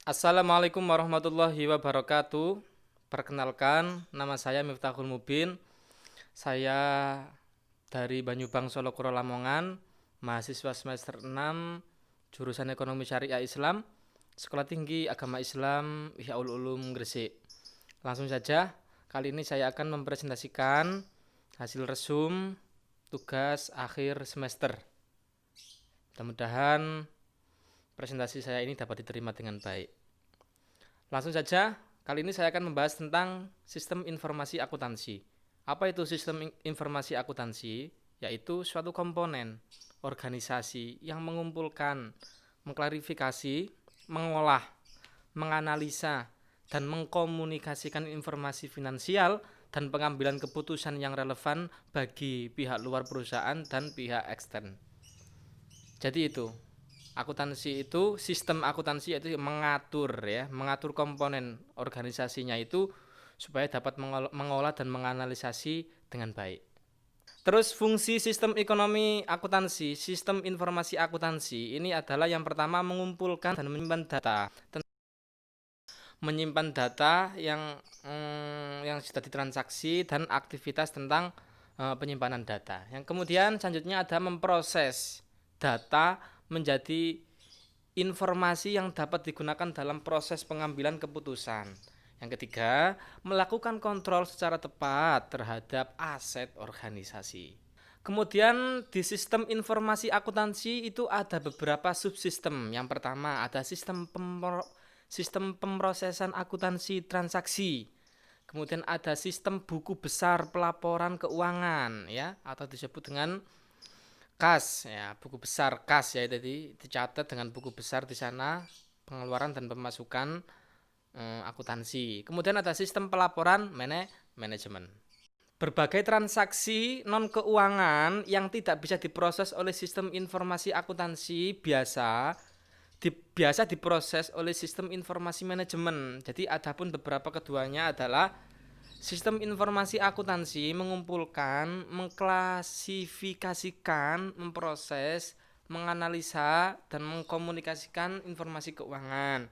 Assalamualaikum warahmatullahi wabarakatuh. Perkenalkan, nama saya Miftahul Mubin. Saya dari Banyubang Solokuro Lamongan, mahasiswa semester 6, jurusan Ekonomi Syariah Islam, Sekolah Tinggi Agama Islam Ihyaul Ulum Gresik. Langsung saja, kali ini saya akan mempresentasikan hasil resum tugas akhir semester. Mudah-mudahan presentasi saya ini dapat diterima dengan baik. Langsung saja, kali ini saya akan membahas tentang sistem informasi akuntansi. Apa itu sistem informasi akuntansi? Yaitu suatu komponen organisasi yang mengumpulkan, mengklarifikasi, mengolah, menganalisa, dan mengkomunikasikan informasi finansial dan pengambilan keputusan yang relevan bagi pihak luar perusahaan dan pihak ekstern. Jadi itu, akuntansi itu, sistem akuntansi itu mengatur komponen organisasinya itu supaya dapat mengolah dan menganalisasi dengan baik. Terus fungsi sistem ekonomi akuntansi, sistem informasi akuntansi ini adalah yang pertama mengumpulkan dan menyimpan data yang sudah ditransaksi dan aktivitas tentang penyimpanan data. Yang kemudian selanjutnya ada memproses data menjadi informasi yang dapat digunakan dalam proses pengambilan keputusan. Yang ketiga, melakukan kontrol secara tepat terhadap aset organisasi. Kemudian di sistem informasi akuntansi itu ada beberapa subsistem. Yang pertama ada sistem pemrosesan akuntansi transaksi. Kemudian ada sistem buku besar pelaporan keuangan ya, atau disebut dengan kas ya, buku besar kas ya, jadi dicatat dengan buku besar di sana pengeluaran dan pemasukan akuntansi. Kemudian ada sistem pelaporan manajemen. Berbagai transaksi non keuangan yang tidak bisa diproses oleh sistem informasi akuntansi biasa diproses oleh sistem informasi manajemen. Jadi adapun beberapa keduanya adalah sistem informasi akuntansi mengumpulkan, mengklasifikasikan, memproses, menganalisa, dan mengkomunikasikan informasi keuangan.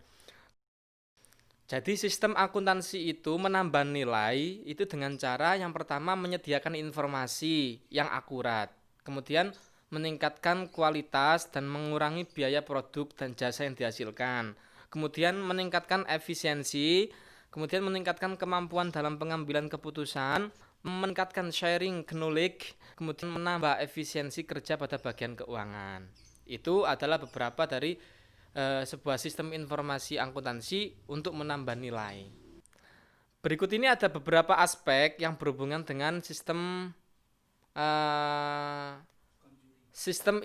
Jadi sistem akuntansi itu menambah nilai itu dengan cara yang pertama menyediakan informasi yang akurat, kemudian meningkatkan kualitas dan mengurangi biaya produk dan jasa yang dihasilkan, kemudian meningkatkan efisiensi, kemudian meningkatkan kemampuan dalam pengambilan keputusan, meningkatkan sharing knowledge, kemudian menambah efisiensi kerja pada bagian keuangan. Itu adalah beberapa dari sebuah sistem informasi akuntansi untuk menambah nilai. Berikut ini ada beberapa aspek yang berhubungan dengan sistem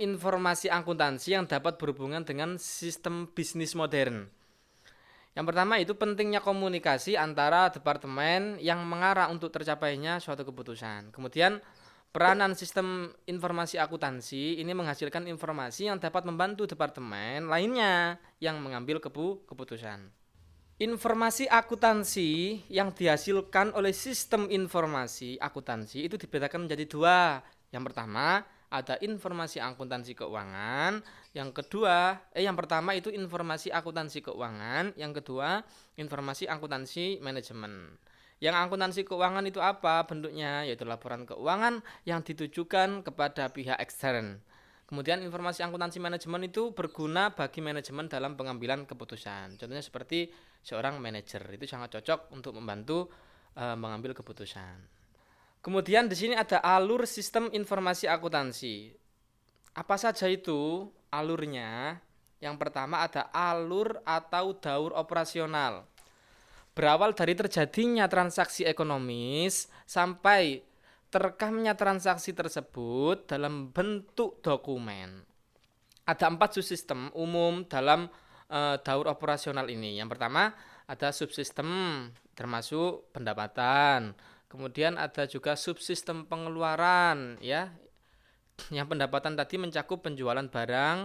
informasi akuntansi yang dapat berhubungan dengan sistem bisnis modern. Yang pertama itu pentingnya komunikasi antara departemen yang mengarah untuk tercapainya suatu keputusan. Kemudian peranan sistem informasi akuntansi ini menghasilkan informasi yang dapat membantu departemen lainnya yang mengambil keputusan. Informasi akuntansi yang dihasilkan oleh sistem informasi akuntansi itu dibedakan menjadi dua. Yang pertama ada informasi akuntansi keuangan, yang pertama itu informasi akuntansi keuangan, yang kedua informasi akuntansi manajemen. Yang akuntansi keuangan itu apa bentuknya? Yaitu laporan keuangan yang ditujukan kepada pihak ekstern. Kemudian informasi akuntansi manajemen itu berguna bagi manajemen dalam pengambilan keputusan. Contohnya seperti seorang manajer itu sangat cocok untuk membantu mengambil keputusan. Kemudian di sini ada alur sistem informasi akuntansi. Apa saja itu alurnya? Yang pertama ada alur atau daur operasional. Berawal dari terjadinya transaksi ekonomis sampai terekamnya transaksi tersebut dalam bentuk dokumen. Ada 4 subsistem umum dalam daur operasional ini. Yang pertama ada subsistem termasuk pendapatan. Kemudian ada juga subsistem pengeluaran ya. Yang pendapatan tadi mencakup penjualan barang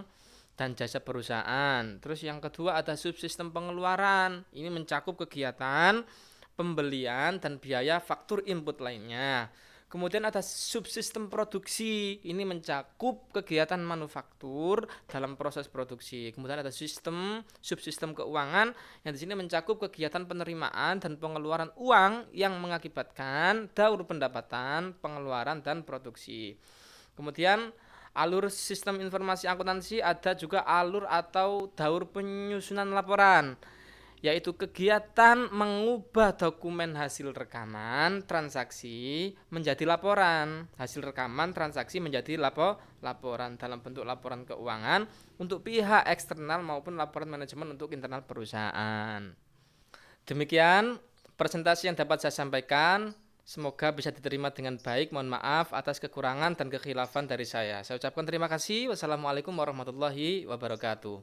dan jasa perusahaan. Terus yang kedua ada subsistem pengeluaran. Ini mencakup kegiatan pembelian dan biaya faktur input lainnya. Kemudian ada subsistem produksi, ini mencakup kegiatan manufaktur dalam proses produksi. Kemudian ada subsistem keuangan yang di sini mencakup kegiatan penerimaan dan pengeluaran uang yang mengakibatkan daur pendapatan, pengeluaran dan produksi. Kemudian alur sistem informasi akuntansi ada juga alur atau daur penyusunan laporan, yaitu kegiatan mengubah dokumen hasil rekaman transaksi menjadi laporan. Hasil rekaman transaksi menjadi laporan dalam bentuk laporan keuangan untuk pihak eksternal maupun laporan manajemen untuk internal perusahaan. Demikian presentasi yang dapat saya sampaikan. Semoga bisa diterima dengan baik. Mohon maaf atas kekurangan dan kekhilafan dari saya. Saya ucapkan terima kasih. Wassalamualaikum warahmatullahi wabarakatuh.